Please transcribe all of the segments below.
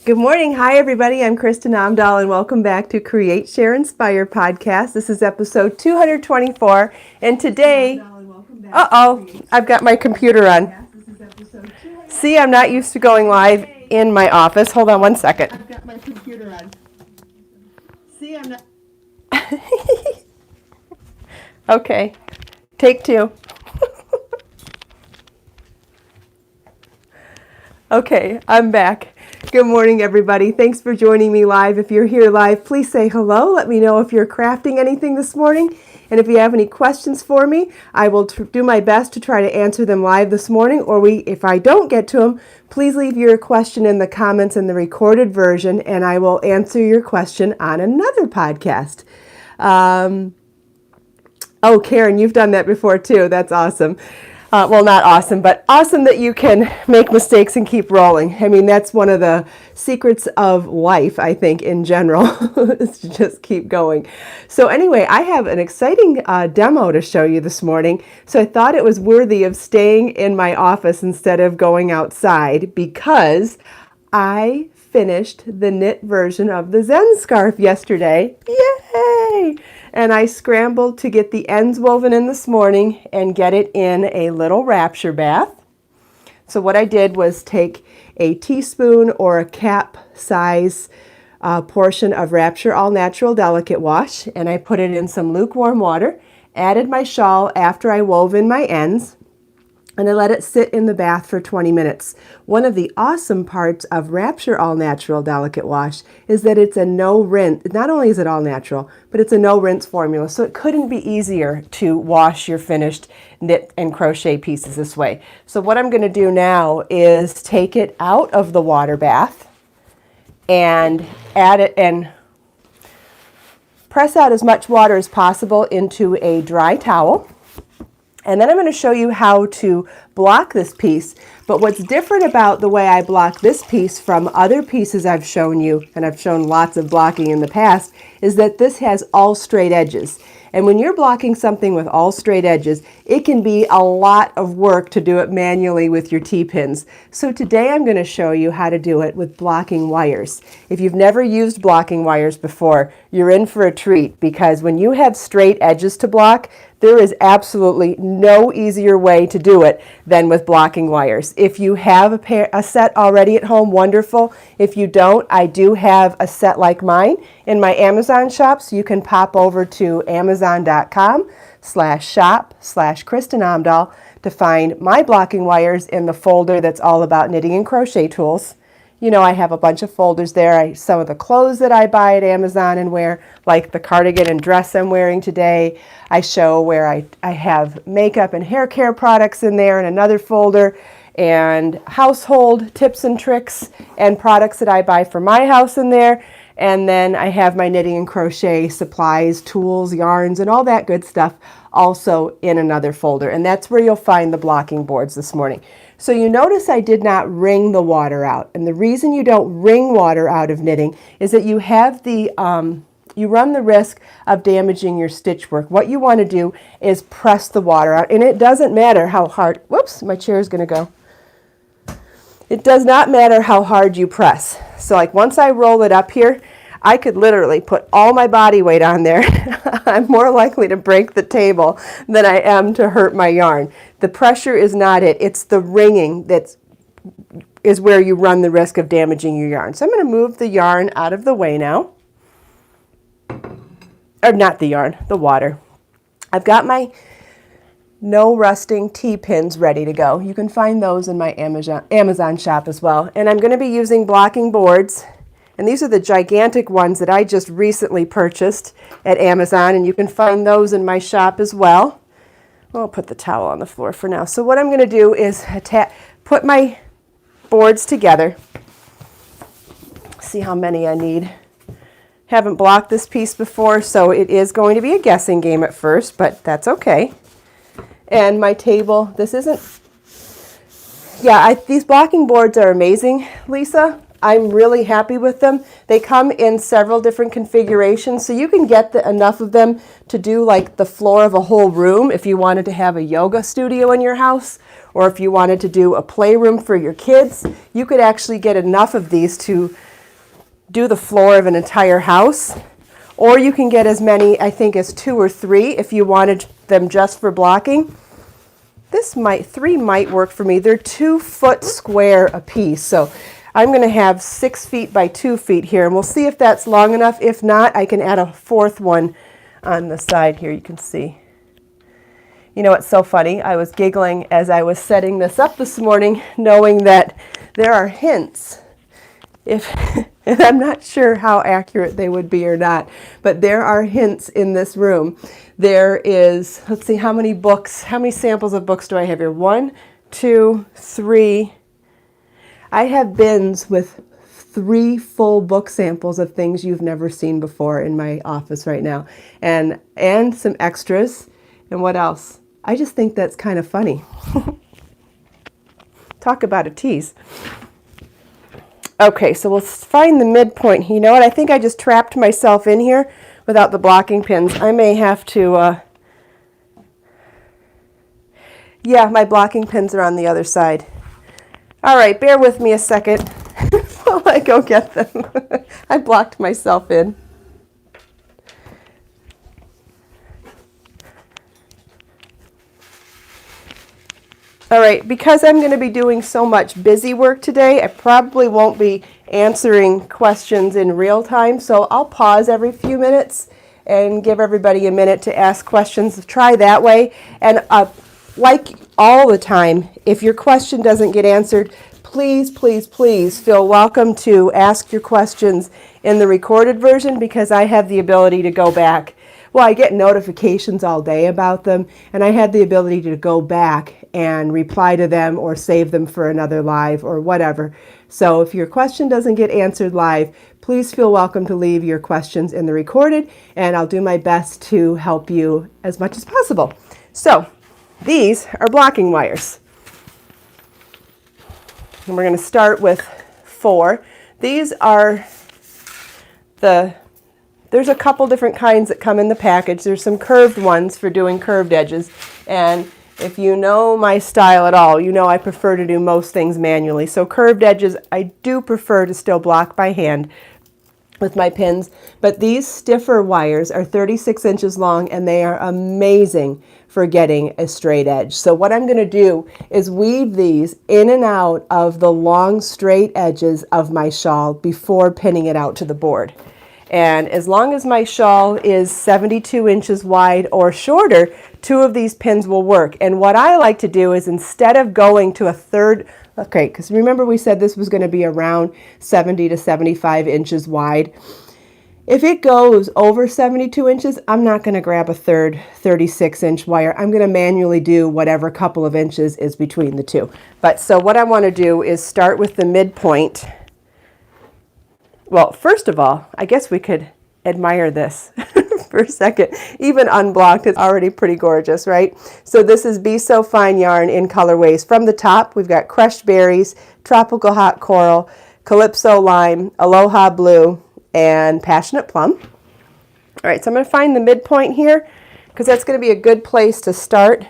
Good morning. Hi, everybody. I'm Kristin Omdahl, and welcome back to Create, Share, Inspire podcast. This is episode 224, and today, I've got my computer on. See, I'm not used to going live in my office. Hold on one second. I've got my computer on. See, I'm not. Okay, take two. Okay, I'm back. Good morning, everybody. Thanks for joining me live. If you're here live, please say hello. Let me know if you're crafting anything this morning. And if you have any questions for me, I will do my best to try to answer them live this morning. Or if I don't get to them, please leave your question in the comments in the recorded version, and I will answer your question on another podcast. Oh, Karen, you've done that before too. That's awesome. Well, not awesome, but awesome that you can make mistakes and keep rolling. I mean, that's one of the secrets of life, I think, in general, is to just keep going. So anyway, I have an exciting demo to show you this morning. So I thought it was worthy of staying in my office instead of going outside, because I finished the knit version of the Zen scarf yesterday. Yay! And I scrambled to get the ends woven in this morning and get it in a little Wrapture bath. So what I did was take a teaspoon or a cap size portion of Wrapture All Natural Delicate Wash, and I put it in some lukewarm water, added my shawl after I wove in my ends, and I let it sit in the bath for 20 minutes. One of the awesome parts of Wrapture All Natural Delicate Wash is that it's a no rinse. Not only is it all natural, but it's a no rinse formula. So it couldn't be easier to wash your finished knit and crochet pieces this way. So what I'm going to do now is take it out of the water bath and add it and press out as much water as possible into a dry towel. And then I'm going to show you how to block this piece. But what's different about the way I block this piece from other pieces I've shown you, and I've shown lots of blocking in the past, is that this has all straight edges. And when you're blocking something with all straight edges, it can be a lot of work to do it manually with your T-pins. So today I'm going to show you how to do it with blocking wires. If you've never used blocking wires before, you're in for a treat, because when you have straight edges to block, there is absolutely no easier way to do it than with blocking wires. If you have a set already at home, wonderful. If you don't, I do have a set like mine in my Amazon shop, so you can pop over to amazon.com/shop/Kristin Omdahl to find my blocking wires in the folder that's all about knitting and crochet tools. You know, I have a bunch of folders there. Some of the clothes that I buy at Amazon and wear, like the cardigan and dress I'm wearing today. I show where I have makeup and hair care products in there in another folder, and household tips and tricks and products that I buy for my house in there. And then I have my knitting and crochet supplies, tools, yarns, and all that good stuff also in another folder. And that's where you'll find the blocking boards this morning. So you notice I did not wring the water out. And the reason you don't wring water out of knitting is that you have the, you run the risk of damaging your stitch work. What you want to do is press the water out. And it doesn't matter how hard, whoops, my chair is going to go. It does not matter how hard you press. So like once I roll it up here, I could literally put all my body weight on there. I'm more likely to break the table than I am to hurt my yarn. The pressure is not it. It's the wringing that is where you run the risk of damaging your yarn. So I'm going to move the yarn out of the way now. Or not the yarn, the water. I've got my no rusting T-pins ready to go. You can find those in my Amazon shop as well. And I'm going to be using blocking boards. And these are the gigantic ones that I just recently purchased at Amazon, and you can find those in my shop as well. I'll put the towel on the floor for now. So what I'm going to do is put my boards together. See how many I need. Haven't blocked this piece before, so it is going to be a guessing game at first, but that's okay. And my table, this isn't, these blocking boards are amazing, Lisa. I'm really happy with them. They come in several different configurations, so you can get enough of them to do like the floor of a whole room if you wanted to have a yoga studio in your house, or if you wanted to do a playroom for your kids. You could actually get enough of these to do the floor of an entire house. Or you can get as many, I think, as 2 or 3 if you wanted them just for blocking. Three might work for me. They're 2-foot square a piece. So I'm going to have 6 feet by 2 feet here, and we'll see if that's long enough. If not, I can add a 4th one on the side here. You can see. You know what's so funny? I was giggling as I was setting this up this morning, knowing that there are hints. And I'm not sure how accurate they would be or not, but there are hints in this room. There is, let's see, how many samples of books do I have here? 1, 2, 3. I have bins with 3 full book samples of things you've never seen before in my office right now, and some extras. And what else? I just think that's kind of funny. Talk about a tease. Okay, so we'll find the midpoint. You know what? I think I just trapped myself in here without the blocking pins. I may have to, yeah, my blocking pins are on the other side. All right, bear with me a second while I go get them. I blocked myself in. All right, because I'm going to be doing so much busy work today, I probably won't be answering questions in real time, so I'll pause every few minutes and give everybody a minute to ask questions. Try that way. And like all the time, if your question doesn't get answered, please, please, please feel welcome to ask your questions in the recorded version, because I have the ability to go back. Well, I get notifications all day about them, and I had the ability to go back and reply to them or save them for another live or whatever. So if your question doesn't get answered live, please feel welcome to leave your questions in the recorded, and I'll do my best to help you as much as possible. So these are blocking wires. And we're going to start with 4. These are there's a couple different kinds that come in the package. There's some curved ones for doing curved edges. And if you know my style at all, you know I prefer to do most things manually. So curved edges, I do prefer to still block by hand with my pins. But these stiffer wires are 36 inches long, and they are amazing for getting a straight edge. So what I'm going to do is weave these in and out of the long straight edges of my shawl before pinning it out to the board. And as long as my shawl is 72 inches wide or shorter, 2 of these pins will work. And what I like to do is, instead of going to a third, okay, because remember we said this was going to be around 70 to 75 inches wide. If it goes over 72 inches, I'm not going to grab a third 36-inch wire. I'm going to manually do whatever couple of inches is between the 2. But so what I want to do is start with the midpoint. Well, first of all, I guess we could admire this for a second. Even unblocked, it's already pretty gorgeous, right? So this is Be So Fine yarn in colorways. From the top, we've got Crushed Berries, Tropical Hot Coral, Calypso Lime, Aloha Blue, and Passionate Plum. All right, so I'm going to find the midpoint here, because that's going to be a good place to start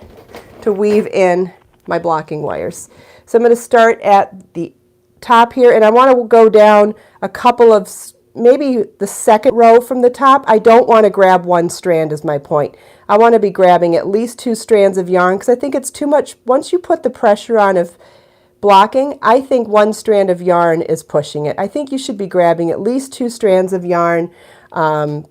to weave in my blocking wires. So I'm going to start at the top here, and I want to go down a couple of, maybe the second row from the top. I don't want to grab one strand as my point. I want to be grabbing at least 2 strands of yarn, because I think it's too much. Once you put the pressure on of blocking, I think 1 strand of yarn is pushing it. I think you should be grabbing at least 2 strands of yarn to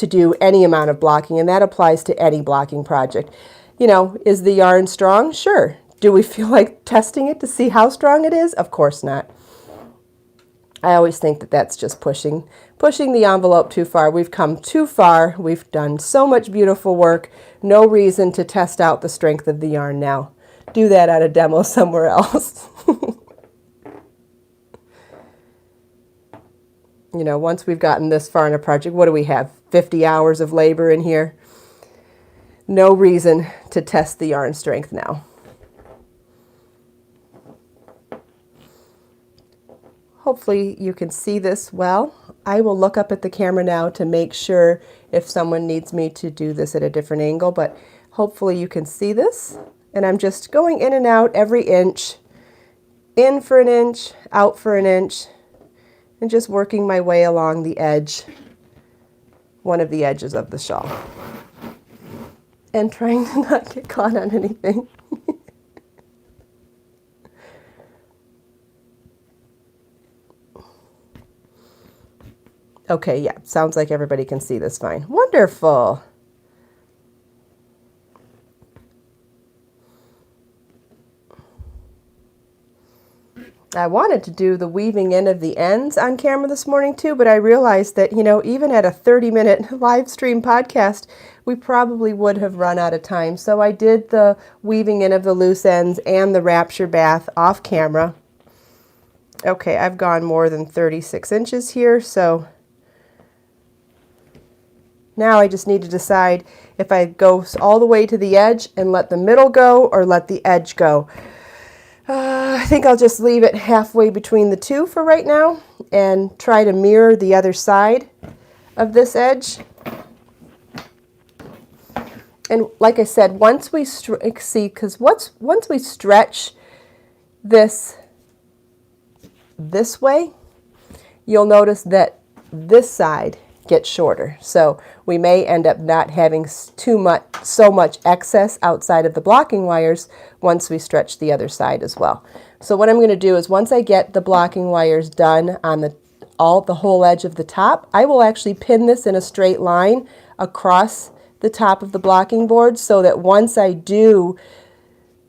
do any amount of blocking, and that applies to any blocking project. You know, is the yarn strong? Sure. Do we feel like testing it to see how strong it is? Of course not. I always think that that's just pushing the envelope too far. We've come too far. We've done so much beautiful work. No reason to test out the strength of the yarn now. Do that at a demo somewhere else. You know, once we've gotten this far in a project, what do we have? 50 hours of labor in here? No reason to test the yarn strength now. Hopefully you can see this well. I will look up at the camera now to make sure if someone needs me to do this at a different angle, but hopefully you can see this. And I'm just going in and out every inch, in for an inch, out for an inch, and just working my way along the edge, one of the edges of the shawl, and trying to not get caught on anything. Okay, yeah, sounds like everybody can see this fine. Wonderful. I wanted to do the weaving in of the ends on camera this morning too, but I realized that, even at a 30-minute live stream podcast, we probably would have run out of time. So I did the weaving in of the loose ends and the Wrapture bath off camera. Okay, I've gone more than 36 inches here, so now I just need to decide if I go all the way to the edge and let the middle go or let the edge go. I think I'll just leave it halfway between the two for right now and try to mirror the other side of this edge. And like I said, once we once we stretch this way, you'll notice that this side gets shorter. So we may end up not having so much excess outside of the blocking wires once we stretch the other side as well. So what I'm going to do is once I get the blocking wires done on the whole edge of the top, I will actually pin this in a straight line across the top of the blocking board so that once I do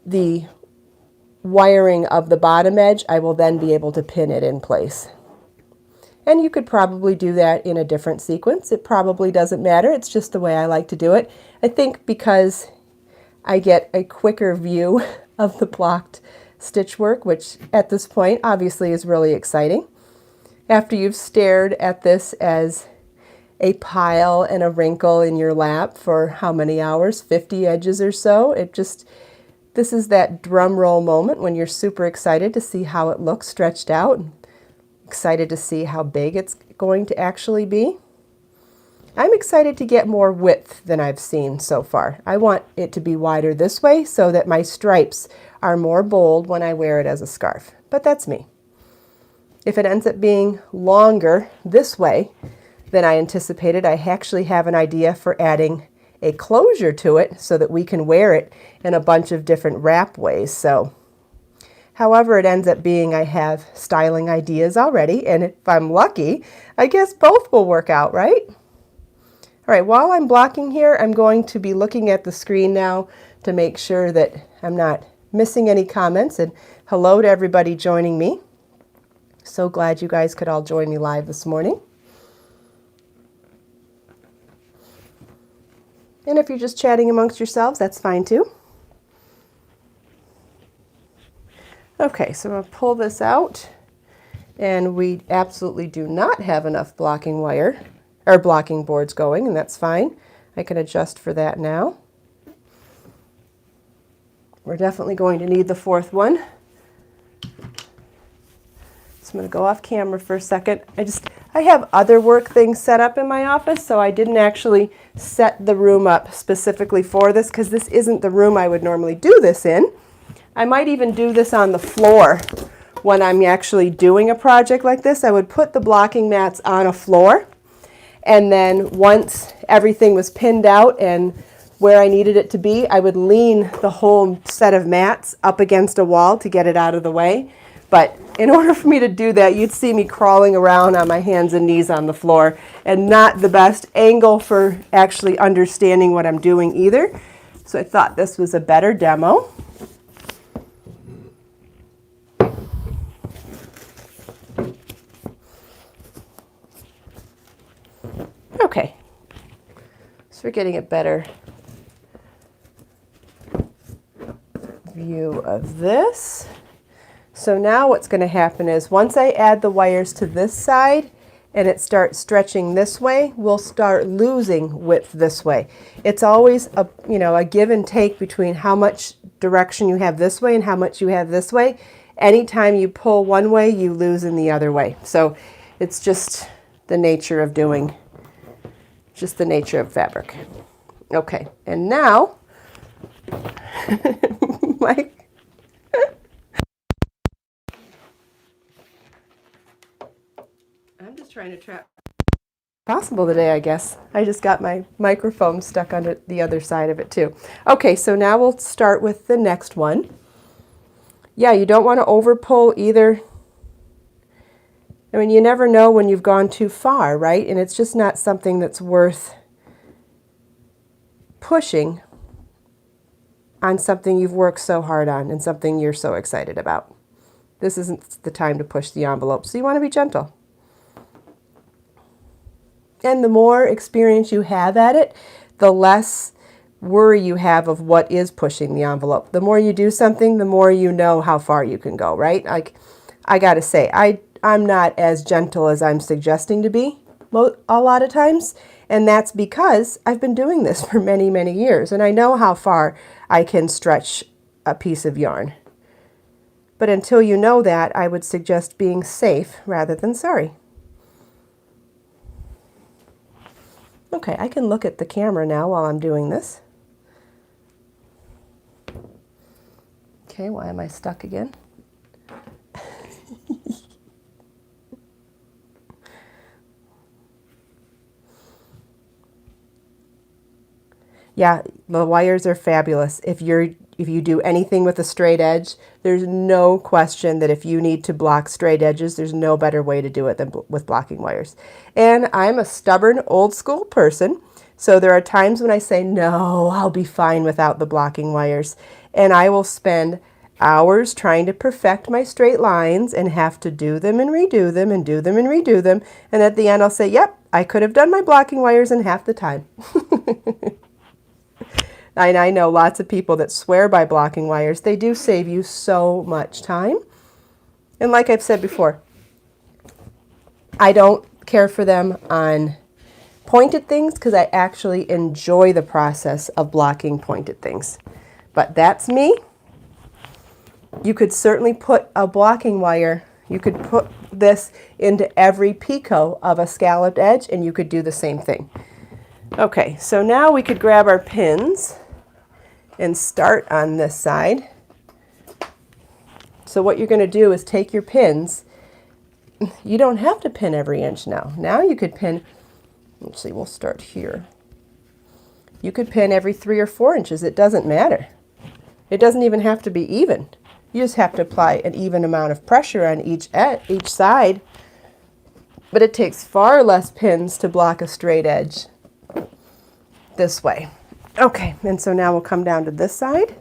the wiring of the bottom edge, I will then be able to pin it in place. And you could probably do that in a different sequence. It probably doesn't matter. It's just the way I like to do it. I think because I get a quicker view of the blocked stitch work, which at this point obviously is really exciting. After you've stared at this as a pile and a wrinkle in your lap for how many hours? 50 edges or so. This is that drum roll moment when you're super excited to see how it looks stretched out. Excited to see how big it's going to actually be. I'm excited to get more width than I've seen so far. I want it to be wider this way so that my stripes are more bold when I wear it as a scarf. But that's me. If it ends up being longer this way than I anticipated, I actually have an idea for adding a closure to it so that we can wear it in a bunch of different wrap ways. So however it ends up being, I have styling ideas already, and if I'm lucky, I guess both will work out, right? All right, while I'm blocking here, I'm going to be looking at the screen now to make sure that I'm not missing any comments, and hello to everybody joining me. So glad you guys could all join me live this morning. And if you're just chatting amongst yourselves, that's fine too. Okay, so I'm going to pull this out, and we absolutely do not have enough blocking wire or blocking boards going, and that's fine. I can adjust for that now. We're definitely going to need the fourth one. So I'm going to go off camera for a second. I have other work things set up in my office, so I didn't actually set the room up specifically for this because this isn't the room I would normally do this in. I might even do this on the floor when I'm actually doing a project like this. I would put the blocking mats on a floor, and then once everything was pinned out and where I needed it to be, I would lean the whole set of mats up against a wall to get it out of the way. But in order for me to do that, you'd see me crawling around on my hands and knees on the floor, and not the best angle for actually understanding what I'm doing either. So I thought this was a better demo. Okay, so we're getting a better view of this. So now what's going to happen is once I add the wires to this side and it starts stretching this way, we'll start losing width this way. It's always a give and take between how much direction you have this way and how much you have this way. Anytime you pull one way, you lose in the other way. So it's just the nature of fabric. Okay, and now, Mike. I'm just trying to trap possible today, I guess. I just got my microphone stuck on the other side of it too. Okay, so now we'll start with the next one. Yeah, you don't want to over pull either. I mean, you never know when you've gone too far, right? And it's just not something that's worth pushing on something you've worked so hard on and something you're so excited about. This isn't the time to push the envelope, so you want to be gentle. And the more experience you have at it, the less worry you have of what is pushing the envelope. The more you do something, the more you know how far you can go, right? Like, I gotta say, I'm not as gentle as I'm suggesting to be a lot of times, and that's because I've been doing this for many, many years, and I know how far I can stretch a piece of yarn. But until you know that, I would suggest being safe rather than sorry. Okay, I can look at the camera now while I'm doing this. Okay, why am I stuck again? Yeah, the wires are fabulous. If you do anything with a straight edge, there's no question that if you need to block straight edges, there's no better way to do it than with blocking wires. And I'm a stubborn old school person, so there are times when I say, no, I'll be fine without the blocking wires. And I will spend hours trying to perfect my straight lines and have to do them and redo them and do them and redo them. And at the end, I'll say, yep, I could have done my blocking wires in half the time. And I know lots of people that swear by blocking wires. They do save you so much time. And like I've said before, I don't care for them on pointed things because I actually enjoy the process of blocking pointed things. But that's me. You could certainly put a blocking wire, you could put this into every picot of a scalloped edge and you could do the same thing. Okay, so now we could grab our pins and start on this side. So what you're going to do is take your pins. You don't have to pin every inch now. Now you could pin, let's see, we'll start here. You could pin every 3 or 4 inches. It doesn't matter. It doesn't even have to be even. You just have to apply an even amount of pressure on each side. But it takes far less pins to block a straight edge this way. Okay, and so now we'll come down to this side.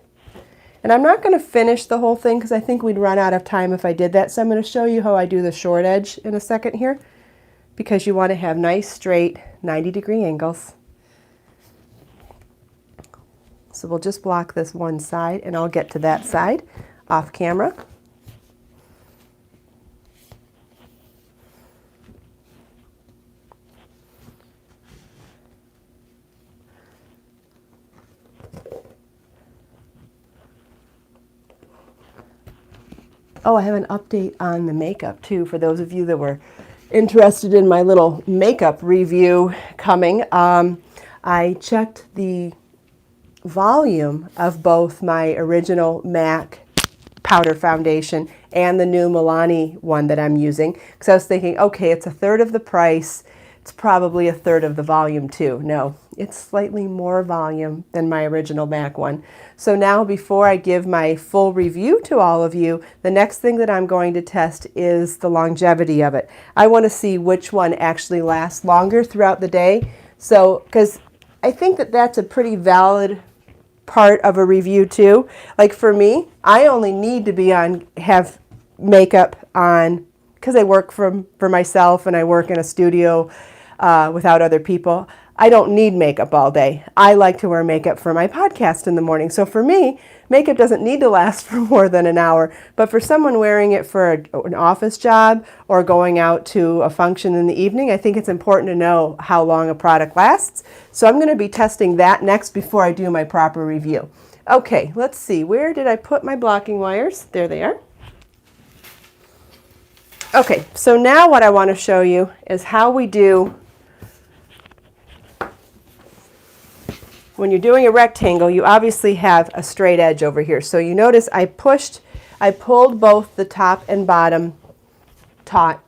And I'm not going to finish the whole thing because I think we'd run out of time if I did that. So I'm going to show you how I do the short edge in a second here, because you want to have nice, straight, 90-degree angles. So we'll just block this one side, and I'll get to that side off camera. Oh, I have an update on the makeup too, for those of you that were interested in my little makeup review coming. I checked the volume of both my original MAC powder foundation and the new Milani one that I'm using, because I was thinking, okay, it's a third of the price. It's probably a third of the volume too. No, it's slightly more volume than my original MAC one. So now, before I give my full review to all of you, the next thing that I'm going to test is the longevity of it. I want to see which one actually lasts longer throughout the day. So, because I think that that's a pretty valid part of a review too. Like for me, I only need to have makeup on because I work for myself and I work in a studio without other people. I don't need makeup all day. I like to wear makeup for my podcast in the morning. So for me, makeup doesn't need to last for more than an hour. But for someone wearing it for an office job or going out to a function in the evening, I think it's important to know how long a product lasts. So I'm going to be testing that next before I do my proper review. Okay, let's see. Where did I put my blocking wires? There they are. Okay, so now what I want to show you is how we do. When you're doing a rectangle, you obviously have a straight edge over here. So you notice I pulled both the top and bottom taut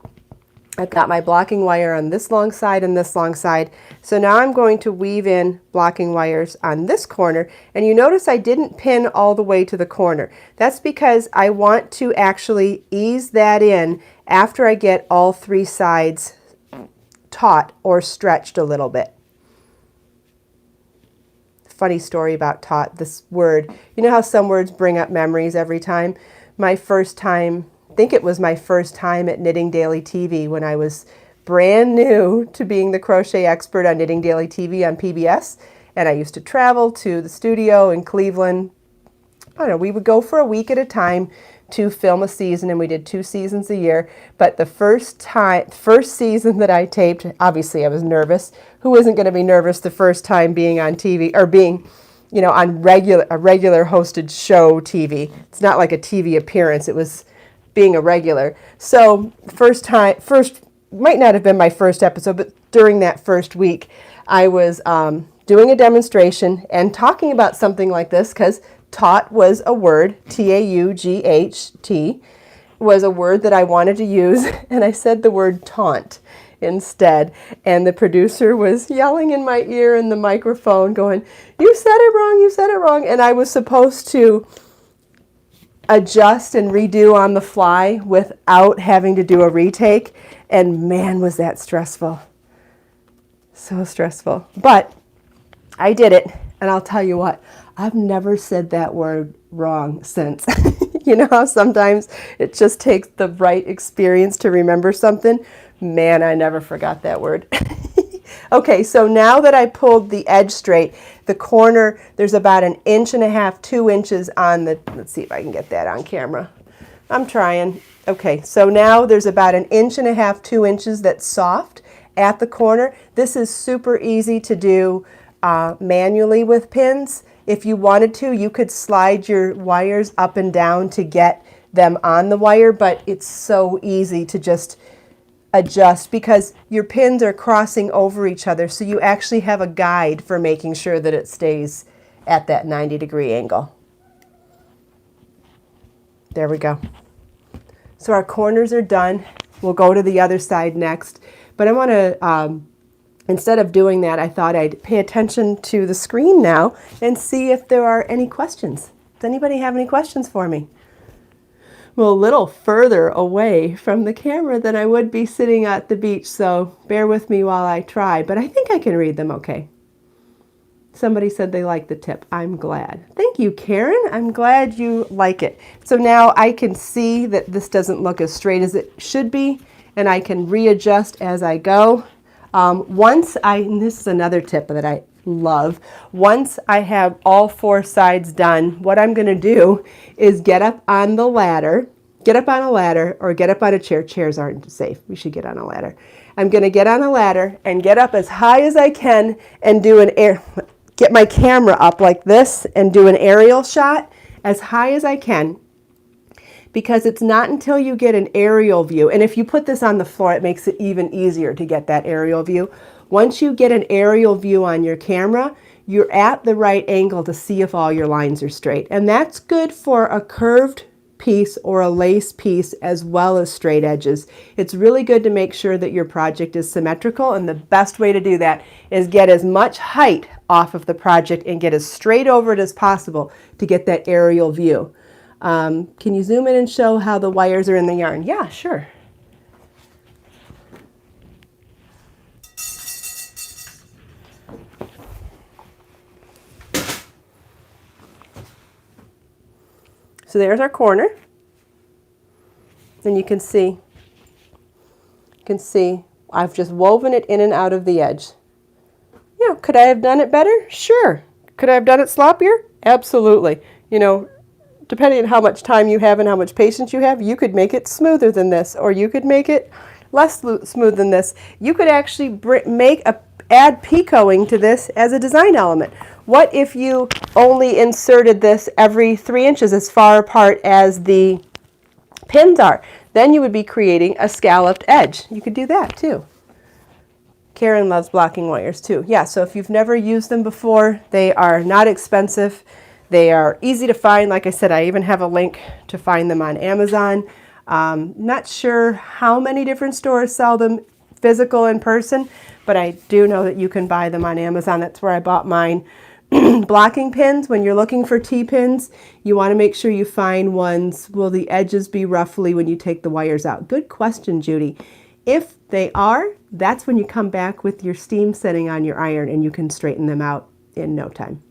I've got my blocking wire on this long side and this long side. So now I'm going to weave in blocking wires on this corner. And you notice I didn't pin all the way to the corner. That's because I want to actually ease that in after I get all 3 sides taut or stretched a little bit. Funny story about taut, this word. You know how some words bring up memories every time? My first time, I think it was my first time at Knitting Daily TV when I was brand new to being the crochet expert on Knitting Daily TV on PBS. And I used to travel to the studio in Cleveland. I don't know, we would go for a week at a time to film a season, and we did 2 seasons a year. But the first season that I taped, obviously I was nervous. Who isn't going to be nervous the first time being on TV or being, you know, on a regular hosted show TV? It's not like a TV appearance. It was being a regular. So first might not have been my first episode, but during that first week, I was doing a demonstration and talking about something like this because taut was a word, T-A-U-G-H-T, was a word that I wanted to use, and I said the word taunt instead. And the producer was yelling in my ear in the microphone going, "You said it wrong, you said it wrong." And I was supposed to adjust and redo on the fly without having to do a retake. And man, was that stressful. So stressful. But I did it, and I'll tell you what, I've never said that word wrong since. You know how sometimes it just takes the right experience to remember something? Man, I never forgot that word. Okay, so now that I pulled the edge straight, the corner, there's about 1.5 inches, 2 inches on the, let's see if I can get that on camera. I'm trying. Okay, so now there's about 1.5 inches, 2 inches that's soft at the corner. This is super easy to do manually with pins. If you wanted to, you could slide your wires up and down to get them on the wire, but it's so easy to just adjust because your pins are crossing over each other, so you actually have a guide for making sure that it stays at that 90-degree angle. There we go. So our corners are done. We'll go to the other side next, but I want to instead of doing that, I thought I'd pay attention to the screen now and see if there are any questions. Does anybody have any questions for me? Well, a little further away from the camera than I would be sitting at the beach, so bear with me while I try, but I think I can read them okay. Somebody said they like the tip. I'm glad. Thank you, Karen. I'm glad you like it. So now I can see that this doesn't look as straight as it should be, and I can readjust as I go. And this is another tip that I love. Once I have all 4 sides done, what I'm going to do is get up on the ladder, get up on a ladder or get up on a chair. Chairs aren't safe. We should get on a ladder. I'm going to get on a ladder and get up as high as I can and get my camera up like this and do an aerial shot as high as I can. Because it's not until you get an aerial view, and if you put this on the floor, it makes it even easier to get that aerial view. Once you get an aerial view on your camera, you're at the right angle to see if all your lines are straight. And that's good for a curved piece or a lace piece as well as straight edges. It's really good to make sure that your project is symmetrical, and the best way to do that is get as much height off of the project and get as straight over it as possible to get that aerial view. Can you zoom in and show how the wires are in the yarn? Yeah, sure. So there's our corner. And you can see I've just woven it in and out of the edge. Yeah, could I have done it better? Sure. Could I have done it sloppier? Absolutely. You know, depending on how much time you have and how much patience you have, you could make it smoother than this, or you could make it less smooth than this. You could actually add picoing to this as a design element. What if you only inserted this every 3 inches as far apart as the pins are? Then you would be creating a scalloped edge. You could do that too. Karen loves blocking wires too. Yeah, so if you've never used them before, they are not expensive. They are easy to find. Like I said, I even have a link to find them on Amazon. Not sure how many different stores sell them physical in person, but I do know that you can buy them on Amazon. That's where I bought mine. Blocking pins, when you're looking for T-pins, you want to make sure you find ones, will the edges be roughly when you take the wires out? Good question, Judy. If they are, that's when you come back with your steam setting on your iron and you can straighten them out in no time.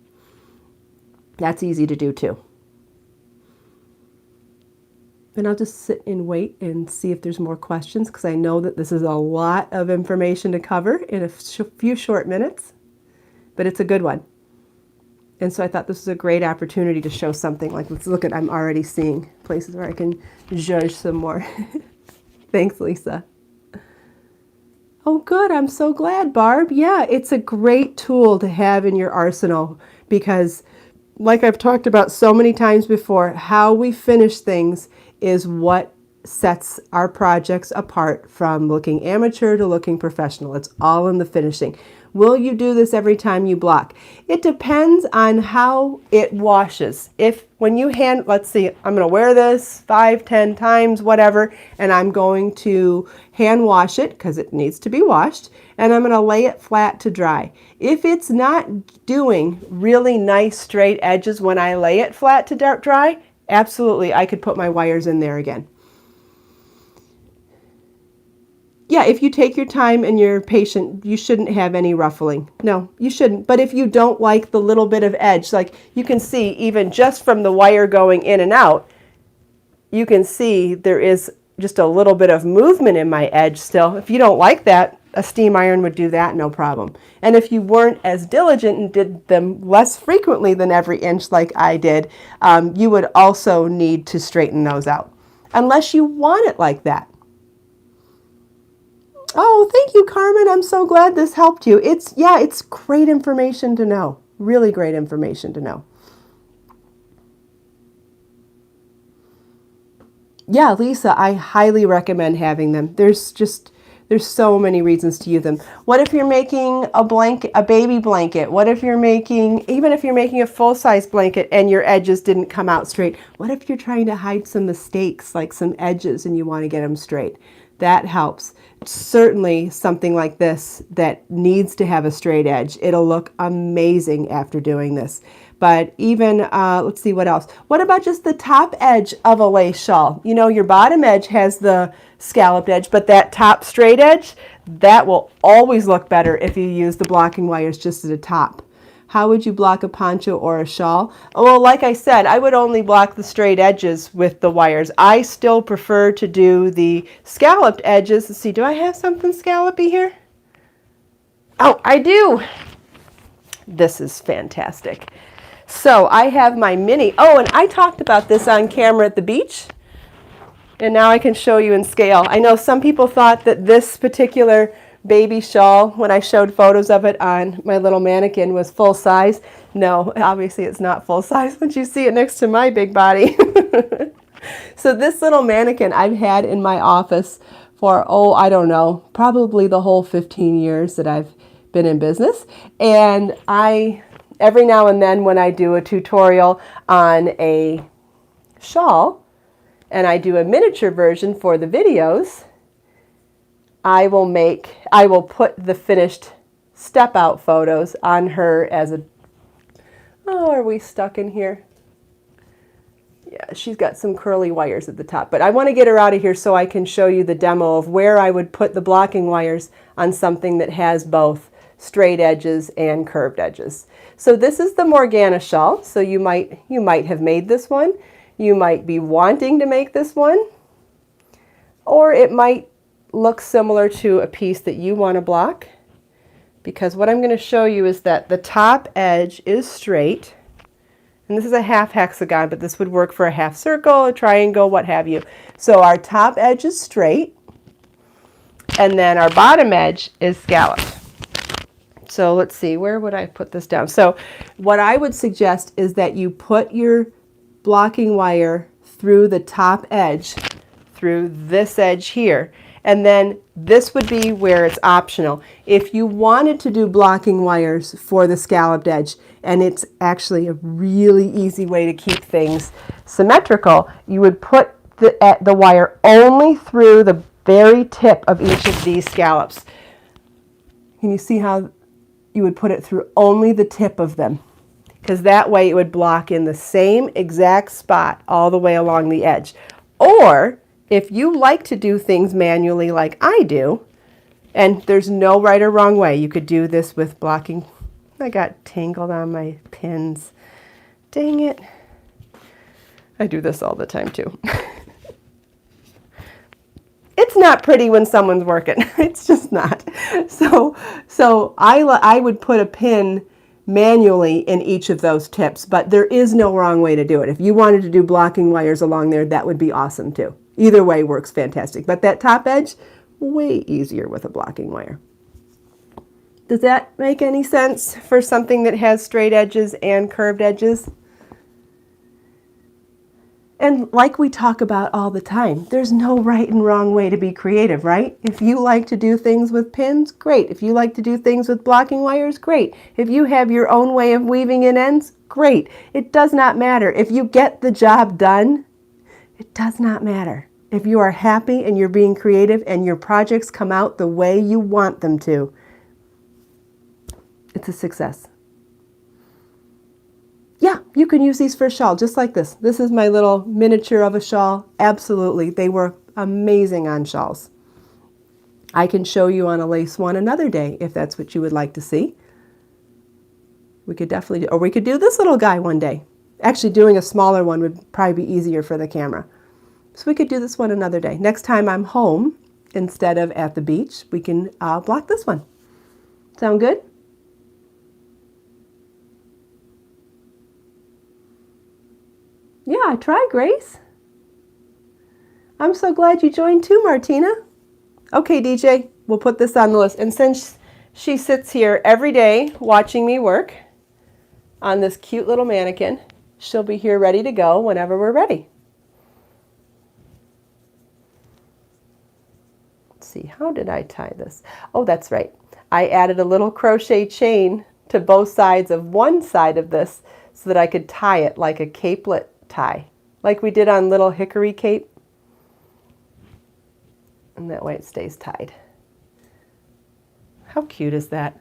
That's easy to do too. And I'll just sit and wait and see if there's more questions, because I know that this is a lot of information to cover in a few short minutes, but it's a good one. And so I thought this was a great opportunity to show something. Like, let's look at, I'm already seeing places where I can judge some more. Thanks, Lisa. Oh, good. I'm so glad, Barb. Yeah, it's a great tool to have in your arsenal because, like I've talked about so many times before, how we finish things is what sets our projects apart from looking amateur to looking professional. It's all in the finishing. Will you do this every time you block? It depends on how it washes. If when you let's see, I'm going to wear this 5, 10 times, whatever, and I'm going to hand wash it because it needs to be washed, and I'm going to lay it flat to dry. If it's not doing really nice straight edges when I lay it flat to dry, absolutely, I could put my wires in there again. Yeah, if you take your time and you're patient, you shouldn't have any ruffling. No, you shouldn't. But if you don't like the little bit of edge, like you can see even just from the wire going in and out, you can see there is just a little bit of movement in my edge still. If you don't like that, a steam iron would do that, no problem. And if you weren't as diligent and did them less frequently than every inch like I did, you would also need to straighten those out, unless you want it like that. Oh, thank you, Carmen. I'm so glad this helped you. It's great information to know. Really great information to know. Yeah, Lisa, I highly recommend having them. There's so many reasons to use them. What if you're making a blanket, a baby blanket? What if you're making, even if you're making a full-size blanket and your edges didn't come out straight? What if you're trying to hide some mistakes, like some edges, and you want to get them straight? That helps. Certainly something like this that needs to have a straight edge. It'll look amazing after doing this. But even, let's see what else. What about just the top edge of a lace shawl? You know, your bottom edge has the scalloped edge, but that top straight edge, that will always look better if you use the blocking wires just at the top. How would you block a poncho or a shawl? Well, like I said, I would only block the straight edges with the wires. I still prefer to do the scalloped edges. Let's see, do I have something scallopy here? Oh, I do. This is fantastic. So I have my mini. Oh, and I talked about this on camera at the beach. And now I can show you in scale. I know some people thought that this particular baby shawl, when I showed photos of it on my little mannequin, was full size. No, obviously it's not full size once you see it next to my big body. So this little mannequin I've had in my office for, I don't know, probably the whole 15 years that I've been in business. And every now and then when I do a tutorial on a shawl and I do a miniature version for the videos, I will put the finished step out photos on her as are we stuck in here? Yeah, she's got some curly wires at the top, but I want to get her out of here so I can show you the demo of where I would put the blocking wires on something that has both straight edges and curved edges. So this is the Morgana shawl. So you might have made this one. You might be wanting to make this one, or it might look similar to a piece that you want to block, because what I'm going to show you is that the top edge is straight, and this is a half hexagon, but this would work for a half circle, a triangle, what have you. So our top edge is straight, and then our bottom edge is scalloped. So let's see, where would I put this down? So what I would suggest is that you put your blocking wire through the top edge, through this edge here, and then this would be where it's optional. If you wanted to do blocking wires for the scalloped edge, and it's actually a really easy way to keep things symmetrical, you would put the wire only through the very tip of each of these scallops. Can you see how you would put it through only the tip of them? Because that way it would block in the same exact spot all the way along the edge. Or if you like to do things manually like I do, and there's no right or wrong way, you could do this with blocking. I got tangled on my pins. Dang it. I do this all the time too. It's not pretty when someone's working. It's just not. So I would put a pin manually in each of those tips, but there is no wrong way to do it. If you wanted to do blocking wires along there, that would be awesome too. Either way works fantastic. But that top edge, way easier with a blocking wire. Does that make any sense for something that has straight edges and curved edges? And like we talk about all the time, there's no right and wrong way to be creative, right? If you like to do things with pins, great. If you like to do things with blocking wires, great. If you have your own way of weaving in ends, great. It does not matter. If you get the job done, it does not matter. If you are happy and you're being creative and your projects come out the way you want them to, it's a success. Yeah, you can use these for a shawl, just like this. This is my little miniature of a shawl. Absolutely. They were amazing on shawls. I can show you on a lace one another day if that's what you would like to see. We could definitely do, or we could do this little guy one day. Actually, doing a smaller one would probably be easier for the camera. So we could do this one another day. Next time I'm home, instead of at the beach, we can block this one. Sound good? Yeah, try, Grace. I'm so glad you joined too, Martina. Okay, DJ, we'll put this on the list. And since she sits here every day watching me work on this cute little mannequin, she'll be here ready to go whenever we're ready. Let's see, how did I tie this? Oh, that's right. I added a little crochet chain to both sides of one side of this so that I could tie it like a capelet tie, like we did on Little Hickory Cape. And that way it stays tied. How cute is that?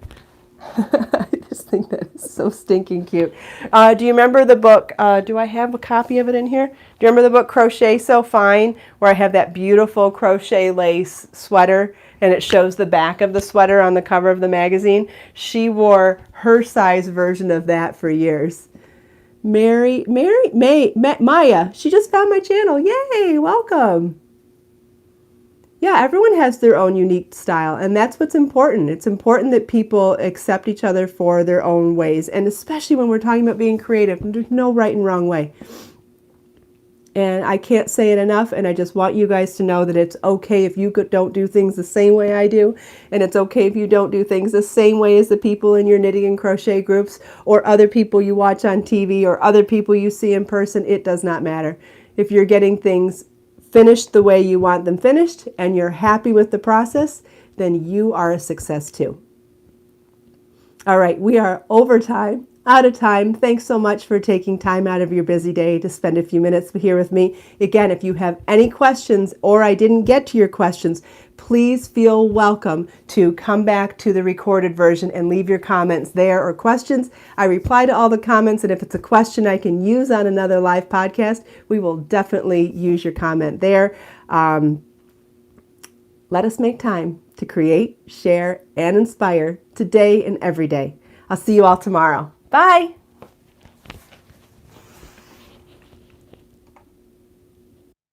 I just think that is so stinking cute. Do you remember the book? Do I have a copy of it in here? Do you remember the book Crochet So Fine, where I have that beautiful crochet lace sweater and it shows the back of the sweater on the cover of the magazine? She wore her size version of that for years. Maya, she just found my channel. Yay, welcome. Yeah, everyone has their own unique style, and that's what's important. It's important that people accept each other for their own ways, and especially when we're talking about being creative, there's no right and wrong way. And I can't say it enough, and I just want you guys to know that it's okay if you don't do things the same way I do, and it's okay if you don't do things the same way as the people in your knitting and crochet groups, or other people you watch on TV, or other people you see in person. It does not matter. If you're getting things finished the way you want them finished, and you're happy with the process, then you are a success too. All right, we are over time. Out of time. Thanks so much for taking time out of your busy day to spend a few minutes here with me. Again, if you have any questions or I didn't get to your questions, please feel welcome to come back to the recorded version and leave your comments there or questions. I reply to all the comments, and if it's a question I can use on another live podcast, we will definitely use your comment there. Let us make time to create, share, and inspire today and every day. I'll see you all tomorrow. Bye.